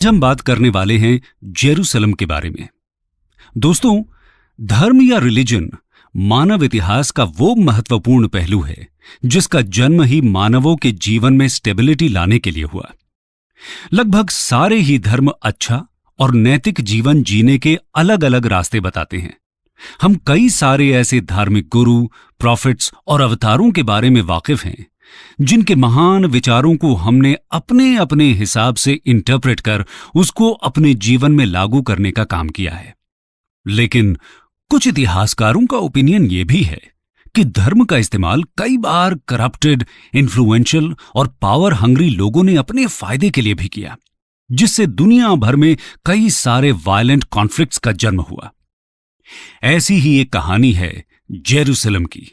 आज हम बात करने वाले हैं जेरूसलम के बारे में। दोस्तों, धर्म या रिलीजन मानव इतिहास का वो महत्वपूर्ण पहलू है जिसका जन्म ही मानवों के जीवन में स्टेबिलिटी लाने के लिए हुआ। लगभग सारे ही धर्म अच्छा और नैतिक जीवन जीने के अलग अलग रास्ते बताते हैं। हम कई सारे ऐसे धार्मिक गुरु, प्रॉफिट्स और अवतारों के बारे में वाकिफ हैं जिनके महान विचारों को हमने अपने अपने हिसाब से इंटरप्रेट कर उसको अपने जीवन में लागू करने का काम किया है। लेकिन कुछ इतिहासकारों का ओपिनियन ये भी है कि धर्म का इस्तेमाल कई बार करप्टेड, इन्फ्लुएंशियल और पावर हंग्री लोगों ने अपने फायदे के लिए भी किया, जिससे दुनिया भर में कई सारे वायलेंट कॉन्फ्लिक्ट्स का जन्म हुआ। ऐसी ही एक कहानी है जेरूसलम की,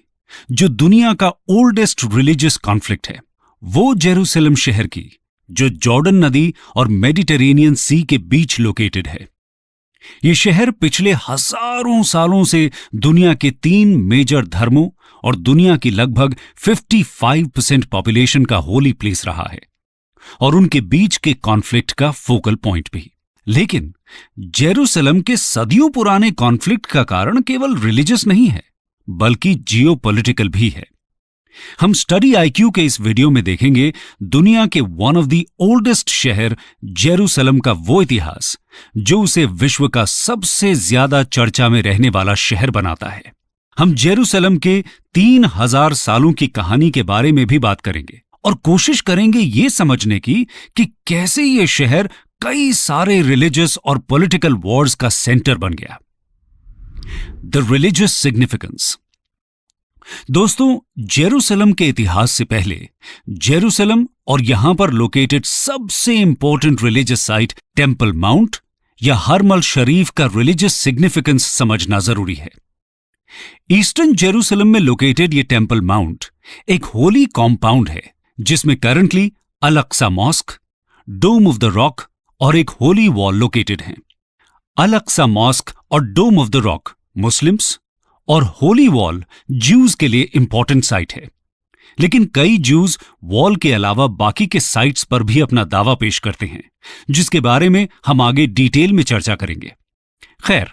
जो दुनिया का ओल्डेस्ट रिलीजियस कॉन्फ्लिक्ट है। वो जेरूसलम शहर की जो जॉर्डन नदी और मेडिटेरेनियन सी के बीच लोकेटेड है। ये शहर पिछले हजारों सालों से दुनिया के 3 मेजर धर्मों और दुनिया की लगभग 55% पॉपुलेशन का होली प्लेस रहा है और उनके बीच के कॉन्फ्लिक्ट का फोकल पॉइंट भी। लेकिन जेरूसलम के सदियों पुराने कॉन्फ्लिक्ट का कारण केवल रिलीजियस नहीं है, बल्कि जियोपॉलिटिकल भी है। हम स्टडी आईक्यू के इस वीडियो में देखेंगे दुनिया के वन ऑफ द ओल्डेस्ट शहर जेरूसलम का वो इतिहास जो उसे विश्व का सबसे ज्यादा चर्चा में रहने वाला शहर बनाता है। हम जेरूसलम के 3000 सालों की कहानी के बारे में भी बात करेंगे और कोशिश करेंगे ये समझने की कि कैसे ये शहर कई सारे रिलीजियस और पॉलिटिकल वॉर्स का सेंटर बन गया। The religious significance. दोस्तों, जेरूसलम के इतिहास से पहले जेरूसलम और यहां पर लोकेटेड सबसे important religious site temple mount या हरमल शरीफ का रिलीजियस सिग्निफिकेंस समझना जरूरी है। ईस्टर्न जेरूसलम में लोकेटेड ये टेंपल माउंट एक होली कॉम्पाउंड है जिसमें currently Al Aqsa mosque, dome of the rock और एक होली वॉल लोकेटेड हैं। अल अक्सा मॉस्क और डोम ऑफ द रॉक मुस्लिम्स और होली वॉल ज्यूज के लिए इंपॉर्टेंट साइट है, लेकिन कई ज्यूज वॉल के अलावा बाकी के साइट्स पर भी अपना दावा पेश करते हैं, जिसके बारे में हम आगे डिटेल में चर्चा करेंगे। खैर,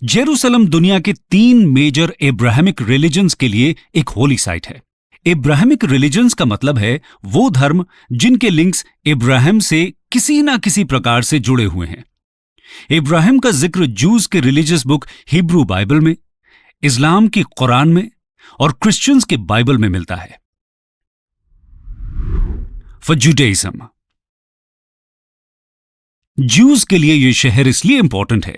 जेरूसलम दुनिया के 3 मेजर एब्राहमिक रिलीजन्स के लिए एक होली साइट है। एब्राहमिक रिलीजन्स का मतलब है वो धर्म जिनके लिंक्स इब्राहिम से किसी ना किसी प्रकार से जुड़े हुए हैं। इब्राहिम का जिक्र जूज के रिलीजियस बुक हिब्रू बाइबल में, इस्लाम की कुरान में और क्रिश्चियंस के बाइबल में मिलता है। फॉर जुडाइज्म, ज्यूज के लिए यह शहर इसलिए इंपॉर्टेंट है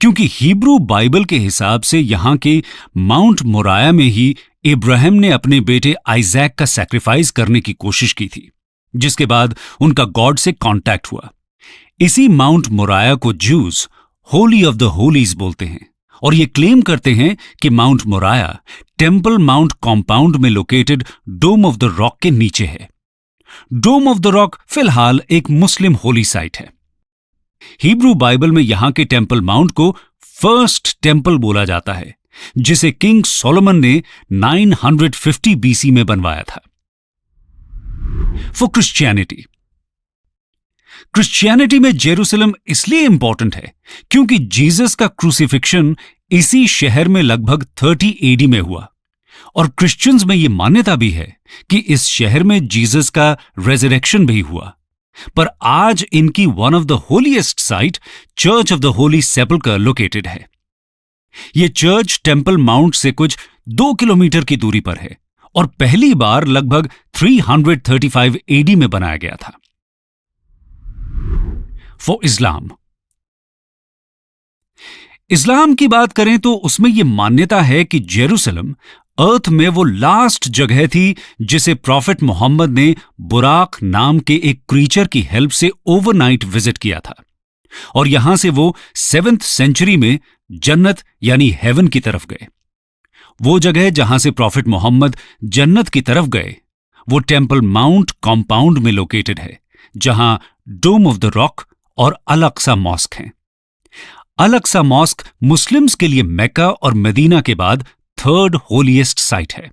क्योंकि हिब्रू बाइबल के हिसाब से यहां के माउंट मोराया में ही इब्राहिम ने अपने बेटे आइजैक का सैक्रिफाइस करने की कोशिश की थी, जिसके बाद उनका गॉड से कांटेक्ट हुआ। इसी माउंट मोराया को Jews holy of the holies बोलते हैं और ये क्लेम करते हैं कि mount Moriah temple mount compound में located dome of the rock के नीचे है। डोम ऑफ द रॉक फिलहाल एक मुस्लिम होली साइट है। हिब्रू बाइबल में यहां के टेंपल माउंट को फर्स्ट टेंपल बोला जाता है, जिसे किंग सोलोमन ने 950 बीसी में बनवाया था। फॉर क्रिश्चियनिटी में जेरूसलम इसलिए इंपॉर्टेंट है क्योंकि जीसस का क्रूसिफिक्शन इसी शहर में लगभग 30 एडी में हुआ और क्रिश्चियंस में यह मान्यता भी है कि इस शहर में जीसस का रेजरेक्शन भी हुआ। पर आज इनकी one of the holiest site church of the holy sepulchre located है। यह चर्च टेंपल माउंट से कुछ 2 किलोमीटर की दूरी पर है और पहली बार लगभग 335 एडी में बनाया गया था। फॉर इस्लाम की बात करें तो उसमें यह मान्यता है कि जेरूसलम अर्थ में वो लास्ट जगह थी जिसे प्रॉफिट मोहम्मद ने बुराक नाम के एक क्रीचर की हेल्प से ओवरनाइट विजिट किया था और यहां से वो 7th सेंचुरी में जन्नत यानी हेवन की तरफ गए। वो जगह जहां से प्रॉफिट मोहम्मद जन्नत की तरफ गए वो टेंपल माउंट कॉम्पाउंड में लोकेटेड है, जहां डोम ऑफ द रॉक और अल अक्सा मॉस्क हैं। अल अक्सा मॉस्क मुस्लिम्स के लिए मक्का और मदीना के बाद 3rd होलीएस्ट साइट है।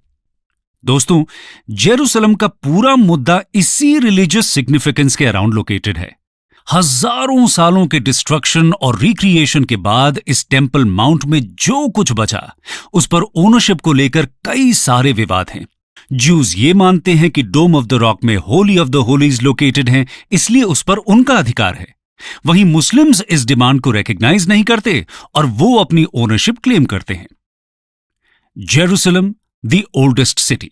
दोस्तों, जेरूसलम का पूरा मुद्दा इसी रिलीजियस सिग्निफिकेंस के अराउंड लोकेटेड है। हजारों सालों के डिस्ट्रक्शन और रिक्रिएशन के बाद इस टेम्पल माउंट में जो कुछ बचा, उस पर ओनरशिप को लेकर कई सारे विवाद हैं। ज्यूज ये मानते हैं कि डोम ऑफ द रॉक में Holi of the Holis located है, इसलिए उस पर उनका अधिकार है। वहीं मुस्लिम्स इस डिमांड को रिकॉग्नाइज नहीं करते और वो अपनी ओनरशिप क्लेम करते हैं। Jerusalem, the oldest city.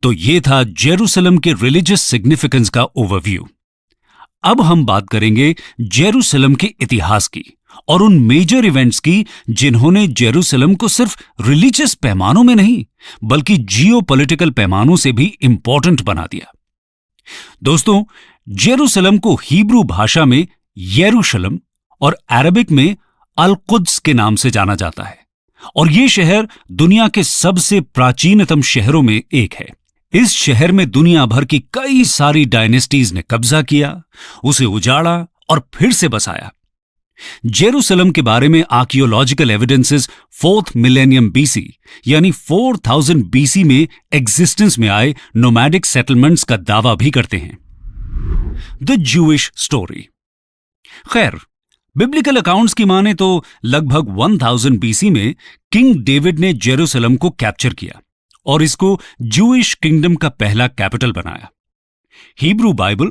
तो ये था जेरूसलम के रिलीजियस सिग्निफिकेंस का ओवरव्यू। अब हम बात करेंगे जेरूसलम के इतिहास की और उन मेजर इवेंट्स की जिन्होंने जेरूसलम को सिर्फ रिलीजियस पैमानों में नहीं बल्कि जियोपॉलिटिकल पैमानों से भी इंपॉर्टेंट बना दिया। दोस्तों, जेरूसलम को हिब्रू भाषा में यरूशलम और अरबिक में अल कुद्स के नाम से जाना जाता है और ये शहर दुनिया के सबसे प्राचीनतम शहरों में एक है। इस शहर में दुनिया भर की कई सारी डायनेस्टीज ने कब्जा किया, उसे उजाड़ा और फिर से बसाया। जेरूसलम के बारे में archaeological evidences 4th millennium BC यानी 4000 बीसी में एग्जिस्टेंस में आए नोमैडिक सेटलमेंट्स का दावा भी करते हैं। The Jewish story. खैर, बिब्लिकल अकाउंट्स की माने तो लगभग 1000 बीसी में किंग डेविड ने जेरूसलम को कैप्चर किया और इसको जूइश किंगडम का पहला कैपिटल बनाया। हिब्रू बाइबल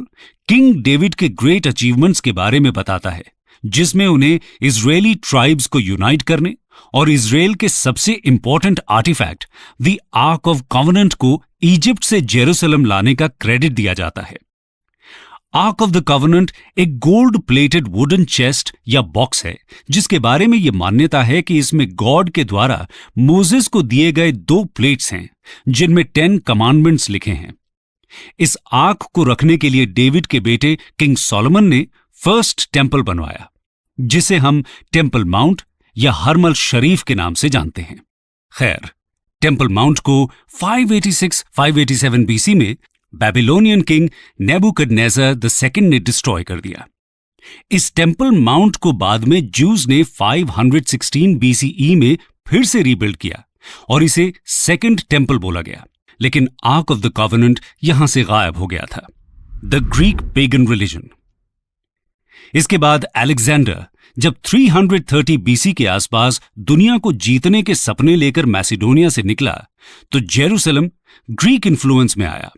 किंग डेविड के ग्रेट अचीवमेंट्स के बारे में बताता है, जिसमें उन्हें इजरायली ट्राइब्स को यूनाइट करने और इजराइल के सबसे important artifact the ark of covenant को इजिप्ट से जेरूसलम लाने का क्रेडिट दिया जाता है। आर्क ऑफ द कॉवेनेंट एक गोल्ड प्लेटेड वुडन चेस्ट या बॉक्स है, जिसके बारे में यह मान्यता है कि इसमें गॉड के द्वारा मोसेस को दिए गए 2 प्लेट्स हैं जिनमें 10 कमांडमेंट्स लिखे हैं। इस आर्क को रखने के लिए डेविड के बेटे किंग सोलोमन ने फर्स्ट टेम्पल बनवाया, जिसे हम टेम्पल माउंट या हरमल शरीफ के नाम से जानते हैं। खैर, टेम्पल माउंट को 586-587 बीसी में बेबीलोनियन किंग नेबुकदनेस्सर II ने डिस्ट्रॉय कर दिया। इस टेम्पल माउंट को बाद में ज्यूज ने 516 बीसीई में फिर से रीबिल्ड किया और इसे सेकंड टेम्पल बोला गया, लेकिन आर्क ऑफ द कॉवेनेंट यहां से गायब हो गया था। The Greek pagan religion. इसके बाद अलेक्जेंडर जब 330 बीसी के आसपास दुनिया को जीतने के सपने लेकर मैसिडोनिया से निकला तो जेरूसलम ग्रीक इन्फ्लुएंस में आया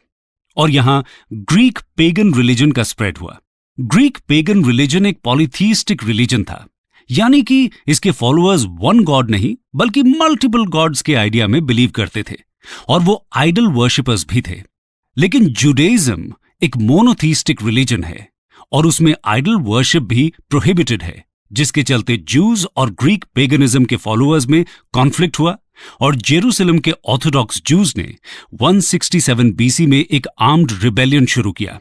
और यहां ग्रीक पेगन रिलीजन का स्प्रेड हुआ। ग्रीक पेगन रिलीजन एक पॉलीथीस्टिक रिलीजन था, यानी कि इसके फॉलोअर्स वन गॉड नहीं बल्कि मल्टीपल गॉड्स के आइडिया में बिलीव करते थे और वो आइडल वर्शिपर्स भी थे। लेकिन जुडाइज्म एक मोनोथीस्टिक रिलीजन है और उसमें आइडल वर्शिप भी प्रोहिबिटेड है, जिसके चलते ज्यूज और ग्रीक पेगनिज्म के फॉलोअर्स में कॉन्फ्लिक्ट हुआ और जेरूसलम के ऑर्थोडॉक्स ज्यूज ने 167 बीसी में एक आर्म्ड रिबेलियन शुरू किया।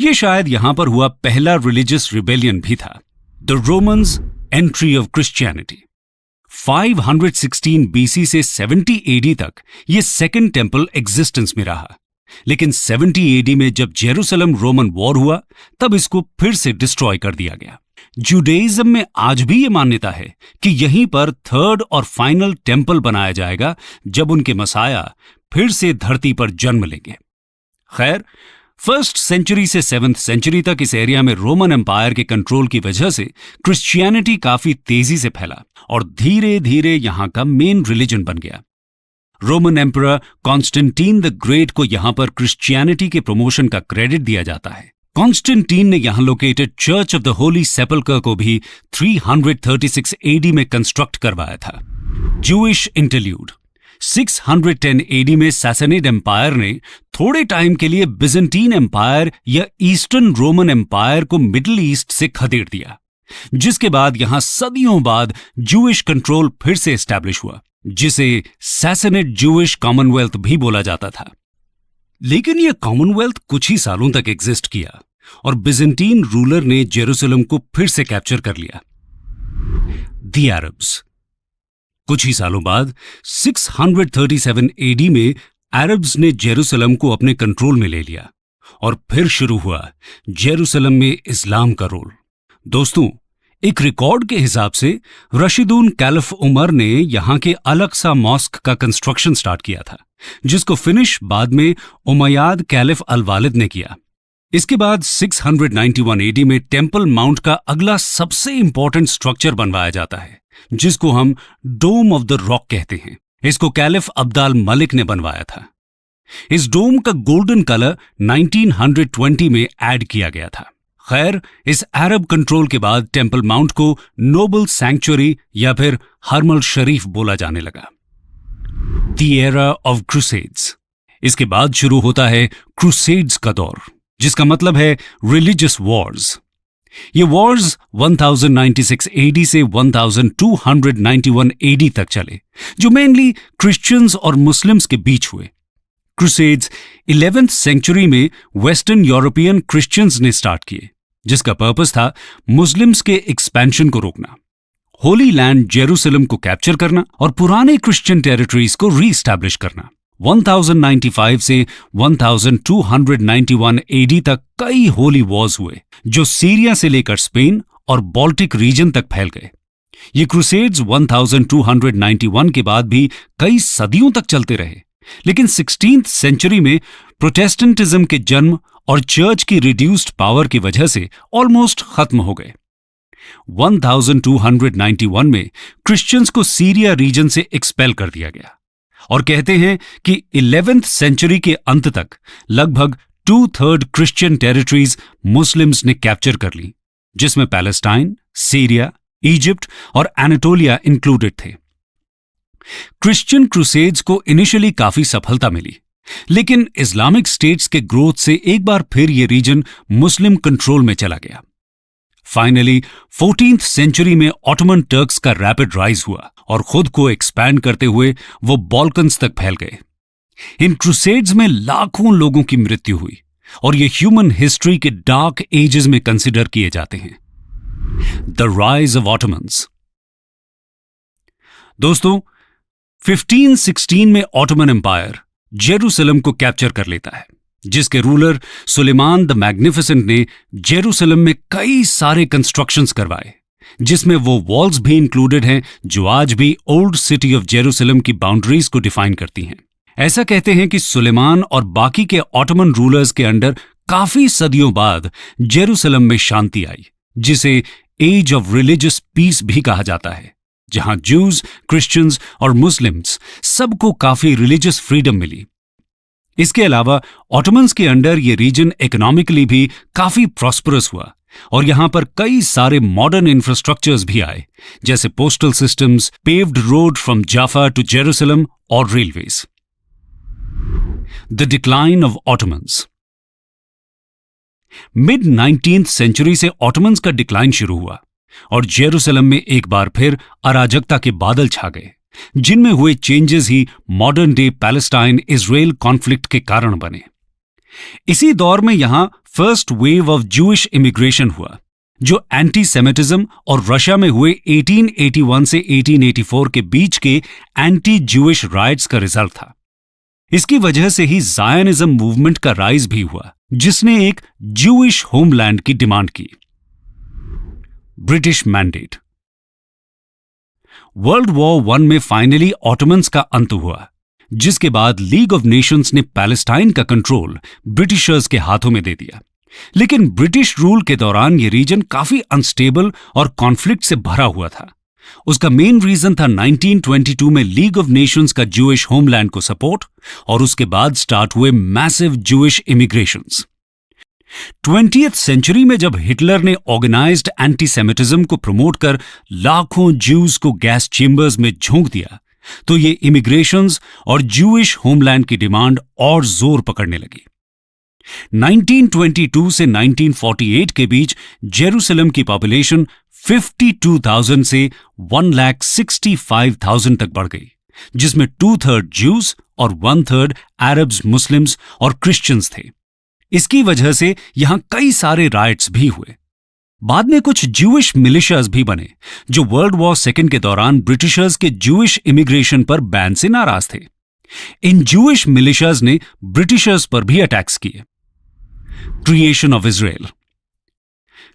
यह शायद यहां पर हुआ पहला रिलीजियस रिबेलियन भी था। The Romans entry of Christianity. 516 BC से 70 एडी तक यह सेकंड टेम्पल एग्जिस्टेंस में रहा, लेकिन 70 एडी में जब जेरूसलम रोमन वॉर हुआ तब इसको फिर से डिस्ट्रॉय कर दिया गया। जुडाइज्म में आज भी ये मान्यता है कि यहीं पर थर्ड और फाइनल टेम्पल बनाया जाएगा जब उनके मसाया फिर से धरती पर जन्म लेंगे। खैर, 1st सेंचुरी से 7th सेंचुरी तक इस एरिया में रोमन एम्पायर के कंट्रोल की वजह से क्रिश्चियनिटी काफी तेजी से फैला और धीरे धीरे यहां का मेन रिलीजन बन गया। Roman emperor Constantine the great को यहां पर क्रिश्चियनिटी के प्रमोशन का क्रेडिट दिया जाता है। कॉन्स्टेंटीन ने यहां located church of the holy sepulchre को भी 336 एडी में कंस्ट्रक्ट करवाया था। Jewish interlude. 610 एडी में सैसेनिड एम्पायर ने थोड़े टाइम के लिए बिजेंटीन एम्पायर या ईस्टर्न रोमन एम्पायर को मिडिल ईस्ट से खदेड़ दिया, जिसके बाद यहां सदियों बाद जूइश कंट्रोल फिर से एस्टैब्लिश हुआ, जिसे सैसेनिड जूइश कॉमनवेल्थ भी बोला जाता था। लेकिन यह कॉमनवेल्थ कुछ ही सालों तक एग्जिस्ट किया और बिजेंटीन रूलर ने जेरूसलम को फिर से कैप्चर कर लिया। The Arabs. कुछ ही सालों बाद 637 एडी में अरब्स ने जेरूसलम को अपने कंट्रोल में ले लिया और फिर शुरू हुआ जेरूसलम में इस्लाम का रोल। दोस्तों, एक रिकॉर्ड के हिसाब से रशीदुन कैलिफ उमर ने यहां के अल-अक्सा मॉस्क का कंस्ट्रक्शन स्टार्ट किया था, जिसको फिनिश बाद में उमैयाद कैलिफ अल वालिद ने किया। इसके बाद 691 एडी में टेम्पल माउंट का अगला सबसे इंपॉर्टेंट स्ट्रक्चर बनवाया जाता है, जिसको हम डोम ऑफ द रॉक कहते हैं। इसको कैलिफ अब्दाल मलिक ने बनवाया था। इस डोम का गोल्डन कलर 1920 में ऐड किया गया था। खैर, इस अरब कंट्रोल के बाद टेम्पल माउंट को नोबल सैंक्चुरी या फिर हरमल शरीफ बोला जाने लगा। The era of crusades. इसके बाद शुरू होता है क्रूसेड्स का दौर, जिसका मतलब है रिलीजियस वॉर्स। ये वॉर्स 1096 एडी से 1291 एडी तक चले, जो मेनली क्रिश्चियंस और मुस्लिम्स के बीच हुए। क्रूसेड्स 11th सेंचुरी में वेस्टर्न यूरोपियन क्रिश्चियंस ने स्टार्ट किए, जिसका पर्पस था मुस्लिम्स के एक्सपेंशन को रोकना, होली लैंड जेरूसलम को कैप्चर करना और पुराने क्रिश्चियन टेरिटरीज को रीस्टैब्लिश करना। 1095 से 1291 एडी तक कई होली वॉर्स हुए, जो सीरिया से लेकर स्पेन और बाल्टिक रीजन तक फैल गए। ये क्रूसेड्स 1291 के बाद भी कई सदियों तक चलते रहे, लेकिन 16th सेंचुरी में प्रोटेस्टेंटिज्म के जन्म और चर्च की रिड्यूस्ड पावर की वजह से ऑलमोस्ट खत्म हो गए। 1291 में क्रिश्चियंस को सीरिया रीजन से एक्सपेल कर दिया गया और कहते हैं कि 11th सेंचुरी के अंत तक लगभग 2/3 क्रिश्चियन टेरिटरीज मुस्लिम्स ने कैप्चर कर ली, जिसमें पैलेस्टाइन, सीरिया, इजिप्ट और एनाटोलिया इंक्लूडेड थे। क्रिश्चियन क्रूसेड्स को इनिशियली काफी सफलता मिली, लेकिन इस्लामिक स्टेट्स के ग्रोथ से एक बार फिर यह रीजन मुस्लिम कंट्रोल में चला गया। फाइनली 14th सेंचुरी में ऑटोमन टर्क्स का रैपिड राइज हुआ और खुद को एक्सपैंड करते हुए वो बॉल्कन्स तक फैल गए। इन क्रूसेड्स में लाखों लोगों की मृत्यु हुई और ये ह्यूमन हिस्ट्री के डार्क एजेस में कंसिडर किए जाते हैं। The rise of Ottomans. दोस्तों, 1516 में ऑटोमन एम्पायर जेरूसलम को कैप्चर कर लेता है, जिसके रूलर सुलेमान द मैग्निफिसेंट ने जेरूसलम में कई सारे कंस्ट्रक्शंस करवाए, जिसमें वो वॉल्स भी इंक्लूडेड हैं जो आज भी ओल्ड सिटी ऑफ जेरूसलम की बाउंड्रीज को डिफाइन करती हैं। ऐसा कहते हैं कि सुलेमान और बाकी के ऑटोमन रूलर्स के अंडर काफी सदियों बाद जेरूसलम में शांति आई, जिसे एज ऑफ रिलीजियस पीस भी कहा जाता है, जहां ज्यूज, क्रिश्चियंस और मुस्लिम्स सबको काफी रिलीजियस फ्रीडम मिली। इसके अलावा ऑटोमन्स के अंडर ये रीजन इकोनॉमिकली भी काफी प्रॉस्परस हुआ और यहां पर कई सारे मॉडर्न इंफ्रास्ट्रक्चर्स भी आए, जैसे postal systems, paved road from Jaffa to Jerusalem और railways. The decline of Ottomans. Mid 19th century से ऑटोमन्स का डिक्लाइन शुरू हुआ और जेरूसलम में एक बार फिर अराजकता के बादल छा गए, जिनमें हुए चेंजेस ही modern day Palestine Israel conflict के कारण बने। इसी दौर में यहां first wave of Jewish immigration हुआ, जो एंटी सेमिटिज्म और रशिया में हुए 1881 से 1884 के बीच के एंटी जूइश राइट्स का रिजल्ट था। इसकी वजह से ही जायनिज्म मूवमेंट का राइज भी हुआ, जिसने एक जूइश होमलैंड की डिमांड की। British mandate. वर्ल्ड वॉर 1 में फाइनली ऑटोमन्स का अंत हुआ, जिसके बाद लीग ऑफ नेशंस ने पैलेस्टाइन का कंट्रोल ब्रिटिशर्स के हाथों में दे दिया। लेकिन ब्रिटिश रूल के दौरान यह रीजन काफी अनस्टेबल और कॉन्फ्लिक्ट से भरा हुआ था। उसका मेन रीजन था 1922 में लीग ऑफ नेशंस का जूइश होमलैंड को सपोर्ट और उसके बाद स्टार्ट हुए मैसिव जूइश इमिग्रेशंस। 20th सेंचुरी में जब हिटलर ने ऑर्गेनाइज्ड एंटीसेमिटिज्म को प्रमोट कर लाखों ज्यूज को गैस चेम्बर्स में झोंक दिया, तो ये इमिग्रेशंस और जूइश होमलैंड की डिमांड और जोर पकड़ने लगी। 1922 से 1948 के बीच जेरूसलम की पॉपुलेशन 52,000 से 1,65,000 तक बढ़ गई, जिसमें 2/3 ज्यूज और 1/3 अरब्स, मुस्लिम्स और क्रिश्चियंस थे। इसकी वजह से यहां कई सारे राइट्स भी हुए। बाद में कुछ जूइश मिलिशियाज भी बने, जो वर्ल्ड वॉर 2 के दौरान ब्रिटिशर्स के जूइश इमिग्रेशन पर बैन से नाराज थे। इन जूइश मिलिशियाज ने ब्रिटिशर्स पर भी अटैक्स किए। Creation of Israel.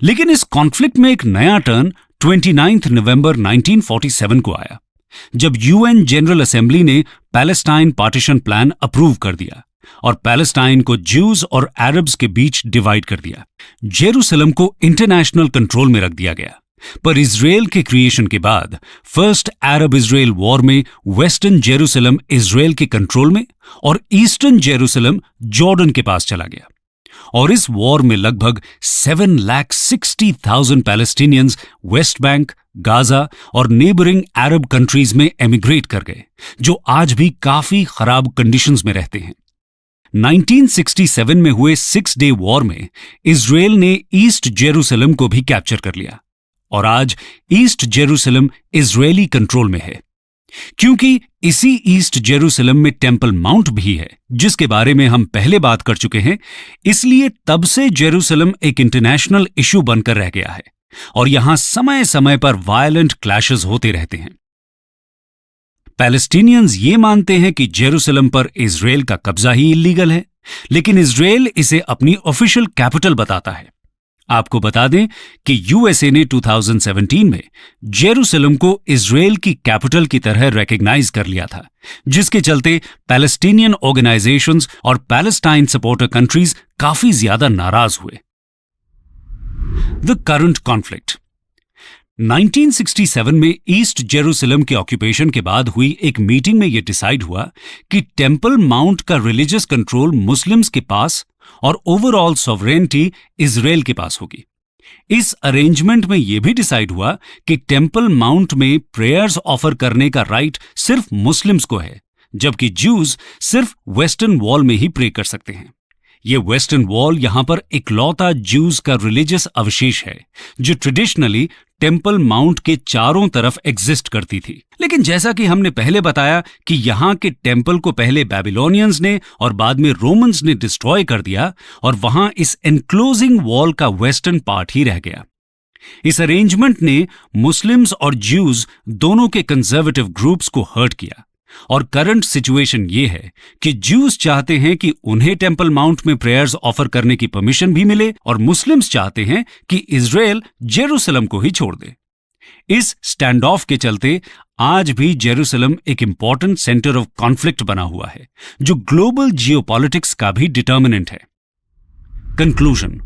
लेकिन इस कॉन्फ्लिक्ट में एक नया टर्न 29 नवंबर 1947 को आया, जब यूएन जनरल असेंबली ने पैलेस्टाइन पार्टीशन प्लान अप्रूव कर दिया, और पैलेस्टाइन को ज्यूज और अरब्स के बीच डिवाइड कर दिया। जेरूसलम को इंटरनेशनल कंट्रोल में रख दिया गया। पर इजराइल के क्रिएशन के बाद फर्स्ट अरब इजराइल वॉर में वेस्टर्न जेरूसलम इजराइल के कंट्रोल में और ईस्टर्न जेरूसलम जॉर्डन के पास चला गया। और इस वॉर में लगभग 7,60,000 पैलेस्टीनियंस वेस्ट बैंक, गाजा और नेबरिंग अरब कंट्रीज में एमिग्रेट कर गए, जो आज भी काफी खराब कंडीशंस में रहते हैं। 1967 में हुए 6 डे वॉर में इजराइल ने ईस्ट जेरूसलम को भी कैप्चर कर लिया और आज ईस्ट जेरूसलम इजरायली कंट्रोल में है। क्योंकि इसी ईस्ट जेरूसलम में टेम्पल माउंट भी है, जिसके बारे में हम पहले बात कर चुके हैं, इसलिए तब से जेरूसलम एक इंटरनेशनल इश्यू बनकर रह गया है और यहां समय समय पर वायलेंट क्लैशेस होते रहते हैं। पैलेस्टीनियंस ये मानते हैं कि जेरूसलम पर इजराइल का कब्जा ही इल्लीगल है, लेकिन इजराइल इसे अपनी ऑफिशियल कैपिटल बताता है। आपको बता दें कि यूएसए ने 2017 में जेरूसलम को इजराइल की कैपिटल की तरह रिकॉग्नाइज कर लिया था, जिसके चलते पैलेस्टीनियन ऑर्गेनाइजेशंस और पैलेस्टाइन सपोर्टर कंट्रीज काफी ज्यादा नाराज हुए। द करंट कॉन्फ्लिक्ट 1967 में ईस्ट जेरूसलम के ऑक्यूपेशन के बाद हुई एक मीटिंग में यह डिसाइड हुआ कि टेम्पल माउंट का रिलीजियस कंट्रोल मुस्लिम्स के पास और ओवरऑल सॉवरेनिटी इजराइल के पास होगी। इस अरेंजमेंट में यह भी डिसाइड हुआ कि टेम्पल माउंट में प्रेयर्स ऑफर करने का राइट सिर्फ मुस्लिम्स को है, जबकि ज्यूज सिर्फ वेस्टर्न वॉल में ही प्रे कर सकते हैं। यह वेस्टर्न वॉल यहां पर इकलौता ज्यूज का रिलीजियस अवशेष है, जो ट्रेडिशनली टेम्पल माउंट के चारों तरफ एग्जिस्ट करती थी। लेकिन जैसा कि हमने पहले बताया कि यहां के टेम्पल को पहले बैबिलोनियंस ने और बाद में रोमन्स ने डिस्ट्रॉय कर दिया और वहां इस एनक्लोजिंग वॉल का वेस्टर्न पार्ट ही रह गया। इस अरेंजमेंट ने मुस्लिम्स और ज्यूज दोनों के कंजर्वेटिव ग्रुप्स को हर्ट किया और करंट सिचुएशन ये है कि ज्यूज चाहते हैं कि उन्हें टेम्पल माउंट में प्रेयर्स ऑफर करने की परमिशन भी मिले और मुस्लिम्स चाहते हैं कि इजराइल जेरूसलम को ही छोड़ दे। इस स्टैंड ऑफ के चलते आज भी जेरूसलम एक इंपॉर्टेंट सेंटर ऑफ कॉन्फ्लिक्ट बना हुआ है, जो ग्लोबल जियोपॉलिटिक्स का भी डिटर्मिनेंट है। कंक्लूजन।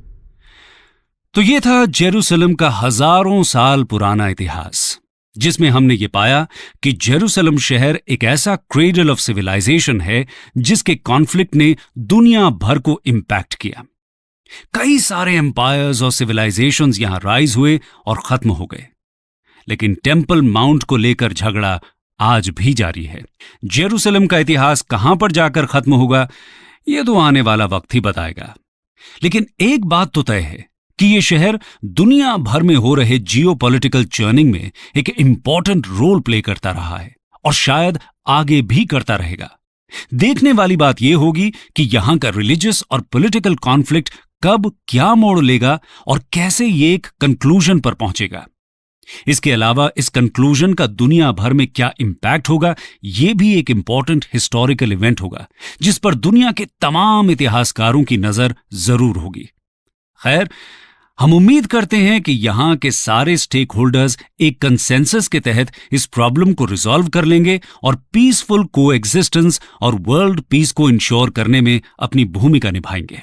तो ये था जेरूसलम का हजारों साल पुराना इतिहास, जिसमें हमने ये पाया कि जेरूसलम शहर एक ऐसा क्रेडल ऑफ सिविलाइजेशन है जिसके कॉन्फ्लिक्ट ने दुनिया भर को इंपैक्ट किया। कई सारे एम्पायर्स और सिविलाइजेशंस यहां राइज हुए और खत्म हो गए, लेकिन टेम्पल माउंट को लेकर झगड़ा आज भी जारी है। जेरूसलम का इतिहास कहां पर जाकर खत्म होगा, यह तो आने वाला वक्त ही बताएगा। लेकिन एक बात तो तय है कि यह शहर दुनिया भर में हो रहे जियोपॉलिटिकल चर्निंग में एक इंपॉर्टेंट रोल प्ले करता रहा है और शायद आगे भी करता रहेगा। देखने वाली बात यह होगी कि यहां का रिलीजियस और पॉलिटिकल कॉन्फ्लिक्ट कब क्या मोड़ लेगा और कैसे ये एक कंक्लूजन पर पहुंचेगा। इसके अलावा इस कंक्लूजन का दुनिया भर में क्या इंपैक्ट होगा, यह भी एक इंपॉर्टेंट हिस्टोरिकल इवेंट होगा, जिस पर दुनिया के तमाम इतिहासकारों की नजर जरूर होगी। खैर, हम उम्मीद करते हैं कि यहां के सारे स्टेक होल्डर्स एक कंसेंसस के तहत इस प्रॉब्लम को रिजॉल्व कर लेंगे और पीसफुल कोएग्जिस्टेंस और वर्ल्ड पीस को इंश्योर करने में अपनी भूमिका निभाएंगे।